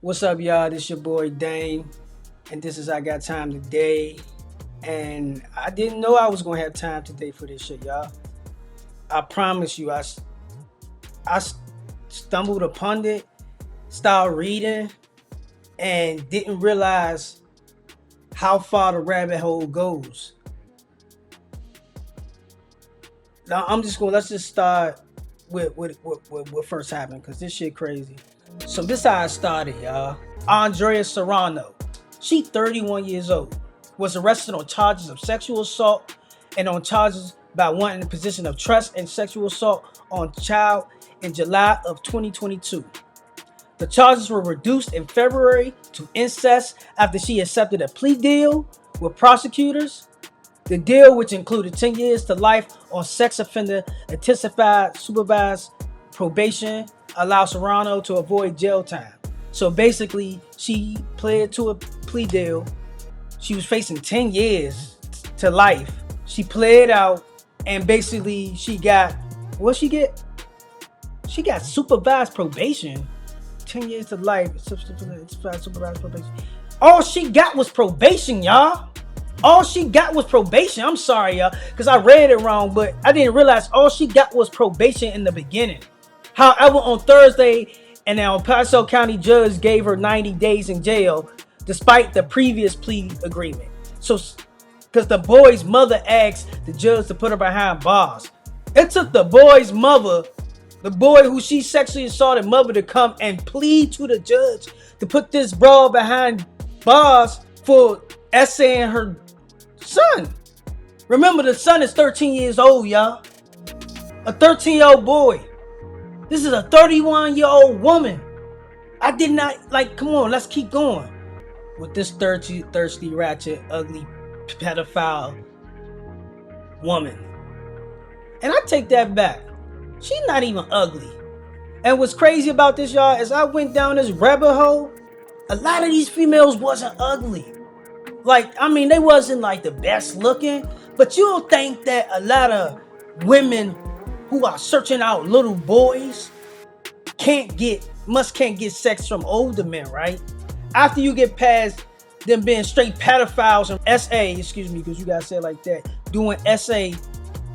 What's up, y'all? This your boy Dane, and this is I Got Time Today. And I didn't know I was gonna have time today for this shit, y'all. I promise you, I stumbled upon it, started reading, and didn't realize how far the rabbit hole goes. Now let's just start with what first happened, because this shit crazy. So this how it started, y'all. Andrea Serrano, she 31 years old, was arrested on charges of sexual assault and on charges by wanting a position of trust and sexual assault on child in July of 2022. The charges were reduced in February to incest after she accepted a plea deal with prosecutors. The deal, which included 10 years to life on sex offender intensified supervised probation, allows Serrano to avoid jail time. So basically, she pled to a plea deal. She was facing 10 years to life. She pled out, and basically she got, what she get? She got supervised probation. 10 years to life, supervised probation. All she got was probation, y'all. All she got was probation. I'm sorry, y'all, because I read it wrong, but I didn't realize all she got was probation in the beginning. However, on Thursday, an El Paso County judge gave her 90 days in jail, despite the previous plea agreement. So, because the boy's mother asked the judge to put her behind bars. It took the boy's mother, the boy who she sexually assaulted mother, to come and plead to the judge to put this broad behind bars for essaying her son. Remember, the son is 13 years old, y'all. A 13-year-old boy. This is a 31-year-old woman. I did not, come on, let's keep going. With this thirsty, ratchet, ugly, pedophile woman. And I take that back. She's not even ugly. And what's crazy about this, y'all, is I went down this rabbit hole. A lot of these females wasn't ugly. They wasn't the best looking, but you don't think that a lot of women who are searching out little boys can't get sex from older men, right? After you get past them being straight pedophiles and SA, excuse me, because you gotta say it like that, doing SA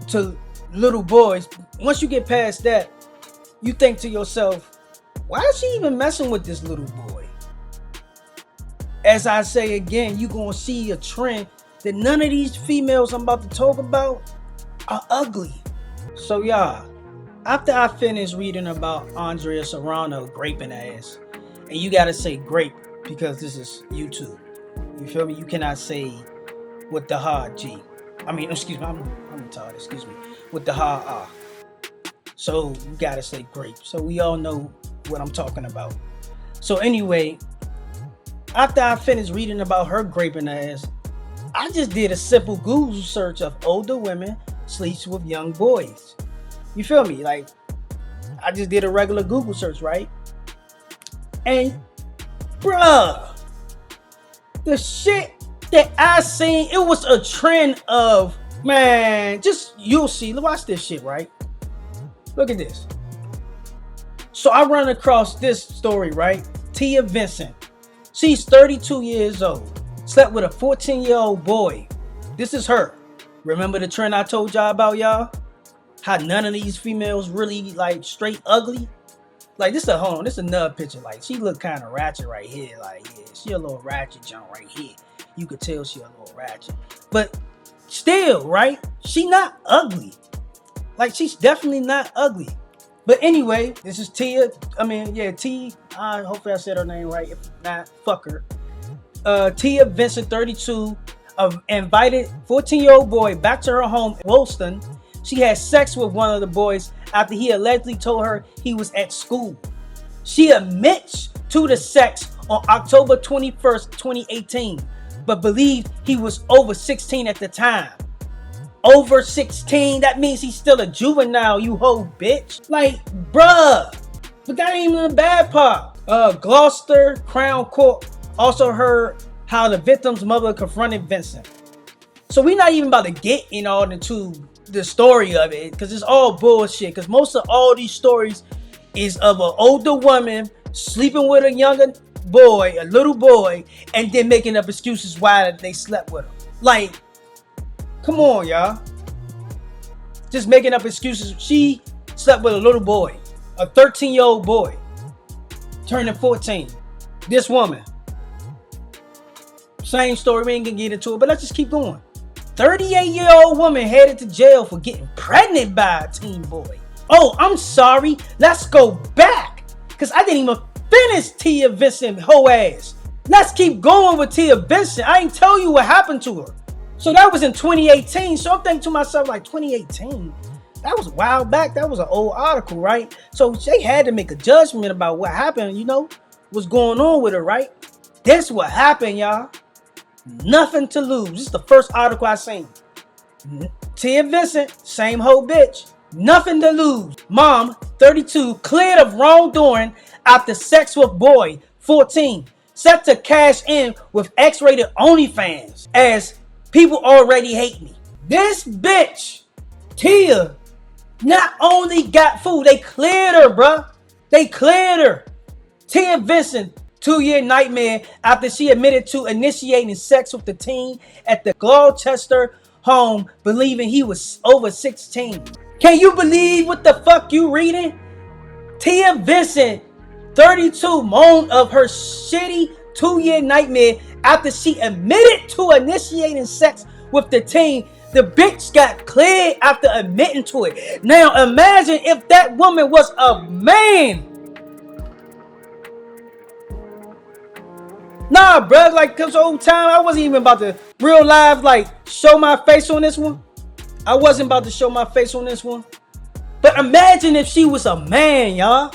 to little boys, once you get past that, you think to yourself, why is she even messing with this little boy? As I say again, you're gonna see a trend that none of these females I'm about to talk about are ugly. So y'all, after I finished reading about Andrea Serrano graping ass, and you gotta say grape because this is YouTube. You feel me? You cannot say with the hard G. Excuse me, I'm retarded, excuse me. With the hard R. So you gotta say grape. So we all know what I'm talking about. So anyway, after I finished reading about her graping ass, I just did a simple Google search of older women sleeps with young boys. You feel me? I just did a regular Google search, right? And bruh, the shit that I seen, it was a trend of, man, just, you'll see. Watch this shit, right? Look at this. So I run across this story, right? Tia Vincent. She's 32 years old. Slept with a 14-year-old boy. This is her. Remember the trend I told y'all about, y'all? How none of these females really straight ugly? This is another picture. She look kind of ratchet right here. She a little ratchet junk right here. You could tell she a little ratchet. But still, right? She not ugly. She's definitely not ugly. But anyway, this is Tia. Hopefully I said her name right. If not, fuck her. Tia Vincent, 32, invited 14-year-old boy back to her home in Woolston. She had sex with one of the boys after he allegedly told her he was at school. She admits to the sex on October 21st, 2018, but believed he was over 16 at the time. Over 16? That means he's still a juvenile, you hoe bitch. Bruh. But that ain't even the bad part. Gloucester Crown Court also heard how the victim's mother confronted Vincent. So we're not even about to get into the story of it, because it's all bullshit. Because most of all these stories is of an older woman sleeping with a younger boy, a little boy, and then making up excuses why they slept with him. Like, come on, y'all. Just making up excuses. She slept with a little boy, a 13-year-old boy, turning 14. This woman. Same story, we ain't gonna get into it, but let's just keep going. 38-year-old woman headed to jail for getting pregnant by a teen boy. Oh, I'm sorry. Let's go back, because I didn't even finish Tia Vincent hoe ass. Let's keep going with Tia Vincent. I ain't tell you what happened to her. So that was in 2018. So I'm thinking to myself, like, 2018? That was a while back. That was an old article, right? So they had to make a judgment about what happened, you know, what's going on with her, right? This what happened, y'all. Nothing to lose. This is the first article I seen. Tia Vincent, same hoe bitch. Nothing to lose. Mom, 32, cleared of wrongdoing after sex with boy, 14. Set to cash in with X-rated OnlyFans as people already hate me. This bitch, Tia, not only got food, they cleared her, bruh. They cleared her. Tia Vincent, 2-year nightmare after she admitted to initiating sex with the teen at the Gloucester home, believing he was over 16. Can you believe what the fuck you reading? Tia Vincent, 32, moaned of her shitty 2-year nightmare after she admitted to initiating sex with the teen. The bitch got cleared after admitting to it. Now imagine if that woman was a man. Nah, bruh, like, cause old time, I wasn't even about to real live, like, show my face on this one. I wasn't about to show my face on this one. But imagine if she was a man, y'all.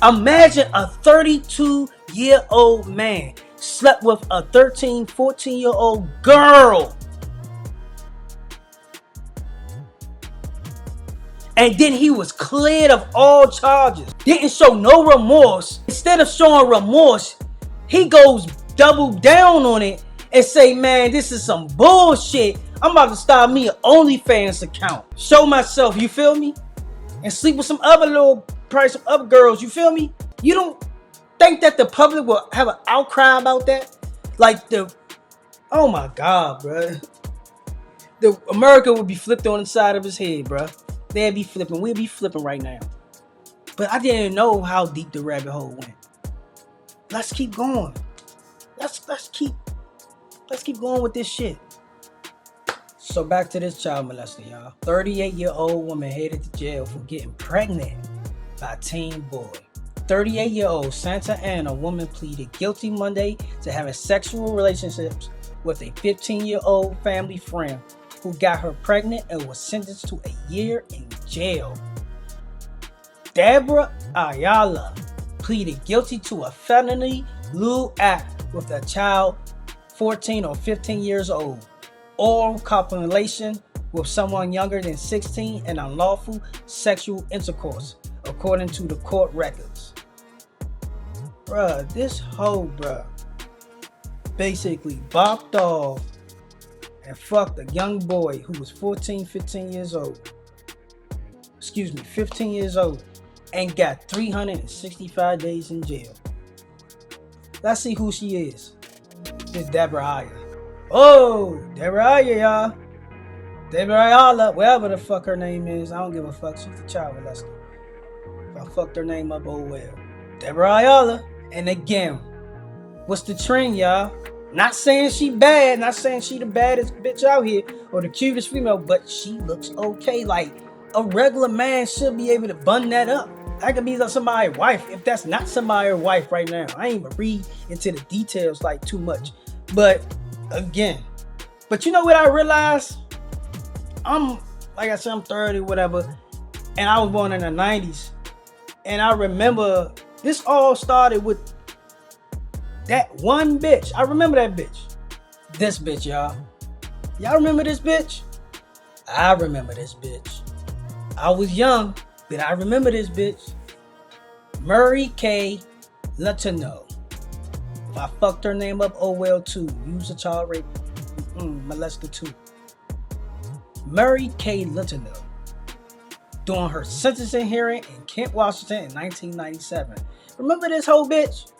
Imagine a 32-year-old man slept with a 13, 14-year-old girl. And then he was cleared of all charges. Didn't show no remorse. Instead of showing remorse, he goes double down on it and say, man, this is some bullshit. I'm about to start me an OnlyFans account. Show myself, you feel me? And sleep with some other little price of other girls, you feel me? You don't think that the public will have an outcry about that? Like oh my God, bro. America would be flipped on the side of his head, bro. They'd be flipping. We'd be flipping right now. But I didn't know how deep the rabbit hole went. Let's keep going. Let's keep going with this shit. So back to this child molester, y'all. 38-year-old woman headed to jail for getting pregnant by a teen boy. 38-year-old Santa Ana woman pleaded guilty Monday to having sexual relationships with a 15-year-old family friend who got her pregnant and was sentenced to a year in jail. Deborah Ayala pleaded guilty to a felony lewd act with a child 14 or 15 years old, oral copulation with someone younger than 16, and unlawful sexual intercourse, according to the court records. Bruh, this hoe, bruh, basically bopped off and fucked a young boy who was 15 years old, and got 365 days in jail. Let's see who she is. It's Deborah Ayala. Oh, Deborah Ayala, y'all. Deborah Ayala, whatever the fuck her name is, I don't give a fuck. She's a child molester. If I fucked her name up, oh well. Deborah Ayala. And again, what's the trend, y'all? Not saying she bad, not saying she the baddest bitch out here or the cutest female, but she looks okay. Like, a regular man should be able to bun that up. That could be somebody's wife, if that's not somebody's wife right now. I ain't even read into the details like too much. But again, but you know what I realized? Like I said, I'm 30, whatever, and I was born in the 90s. And I remember this all started with that one bitch. I remember that bitch. This bitch, y'all. Y'all remember this bitch? I remember this bitch. I was young, but I remember this bitch. Murray K. Letourneau. If I fucked her name up, oh well too. Use a child rape. Molester too. Murray K. Letourneau. during her sentencing hearing in Kent, Washington in 1997. Remember this whole bitch?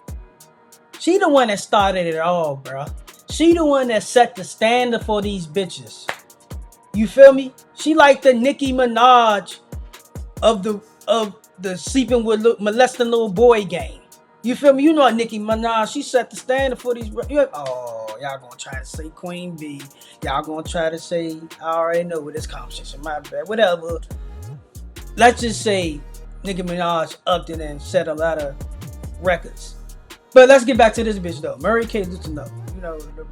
She the one that started it all, bro. She the one that set the standard for these bitches. You feel me? She like the Nicki Minaj of the sleeping with molesting little boy game. You feel me? You know Nicki Minaj, she set the standard for these. Oh, y'all gonna try to say Queen B. Y'all gonna try to say, I already know what this conversation, my bad, whatever. Let's just say Nicki Minaj upped it and set a lot of records. But let's get back to this bitch though. Mary Kay Letourneau. You know, the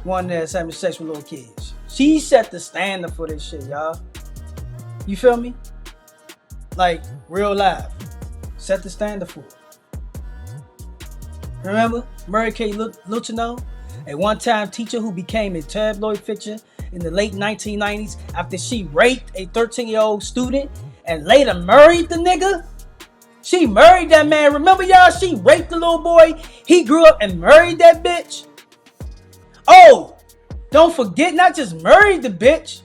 one that's having sex with little kids. She set the standard for this shit, y'all. You feel me? Like, real life. Set the standard for it. Remember? Mary Kay Letourneau, a one-time teacher who became a tabloid fixture in the late 1990s after she raped a 13-year-old student and later married the nigga. She married that man. Remember, y'all? She raped the little boy. He grew up and married that bitch. Oh, don't forget, not just married the bitch.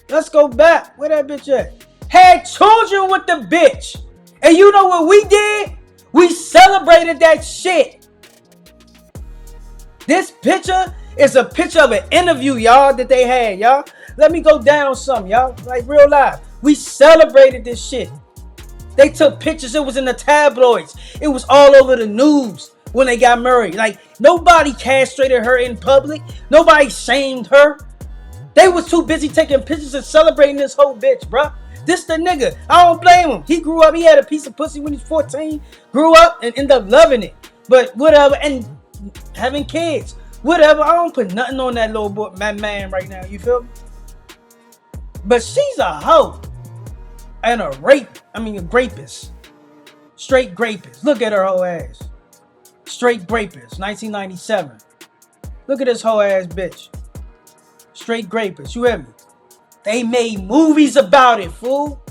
Let's go back. Where that bitch at? Had children with the bitch. And you know what we did? We celebrated that shit. This picture is a picture of an interview, y'all, that they had, y'all. Let me go down some, y'all. Like, real life. We celebrated this shit. They took pictures. It was in the tabloids. It was all over the news when they got married. Like, nobody castrated her in public. Nobody shamed her. They was too busy taking pictures and celebrating this whole bitch, bruh. This the nigga. I don't blame him. He grew up. He had a piece of pussy when he was 14. Grew up and ended up loving it. But whatever. And having kids. Whatever. I don't put nothing on that little boy, my man right now. You feel me? But she's a hoe. And a grapist. Straight grapist. Look at her whole ass. Straight grapist. 1997. Look at this whole ass bitch. Straight grapist. You hear me? They made movies about it, fool.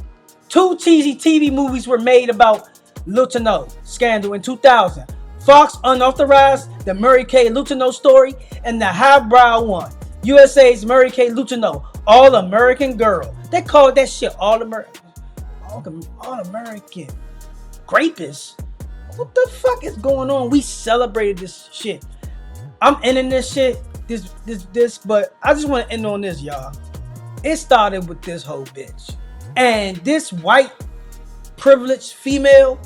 2 cheesy TV movies were made about Letourneau scandal in 2000. Fox unauthorized the Mary Kay Letourneau story and the highbrow one. USA's Mary Kay Letourneau, All American Girl. They called that shit All American. All American Grapist. What the fuck is going on? We celebrated this shit. I'm ending this shit. But I just want to end on this, y'all. It started with this whole bitch. And this white privileged female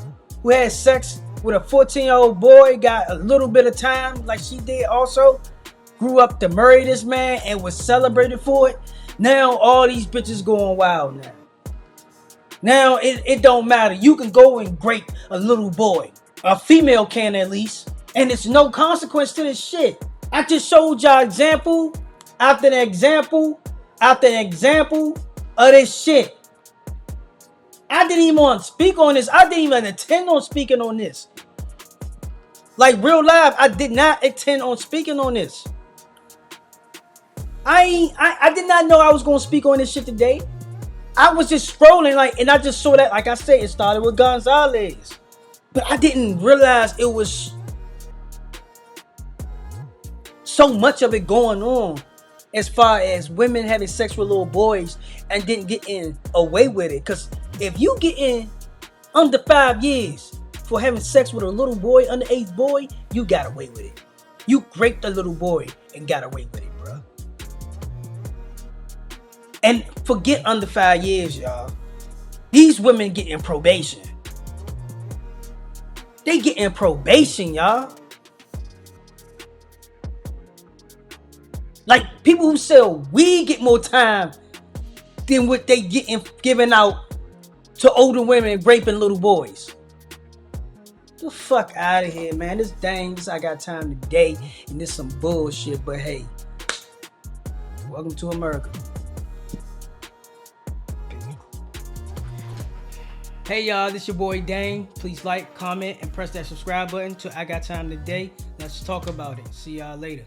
who had sex with a 14-year-old boy, got a little bit of time like she did also, grew up to marry this man and was celebrated for it. Now all these bitches going wild now. Now it don't matter. You can go and grape a little boy. A female can at least. And it's no consequence to this shit. I just showed y'all example after the example after the example of this shit. I didn't even want to speak on this. I didn't even intend on speaking on this. Like, real life, I did not intend on speaking on this. I did not know I was going to speak on this shit today. I was just scrolling, and I just saw that, like I said, it started with Gonzalez. But I didn't realize it was so much of it going on as far as women having sex with little boys and didn't get in away with it. Because if you get in under 5 years for having sex with a little boy, underage boy, you got away with it. You raped a little boy and got away with it, bro. And forget under 5 years, y'all. These women get in probation. They get in probation, y'all. Like, people who sell weed get more time than what they giving out to older women raping little boys. The fuck out of here, man. This I got time today, and this some bullshit. But hey, welcome to America. Hey y'all, this your boy Dane. Please like, comment, and press that subscribe button to I Got Time Today. Let's talk about it. See y'all later.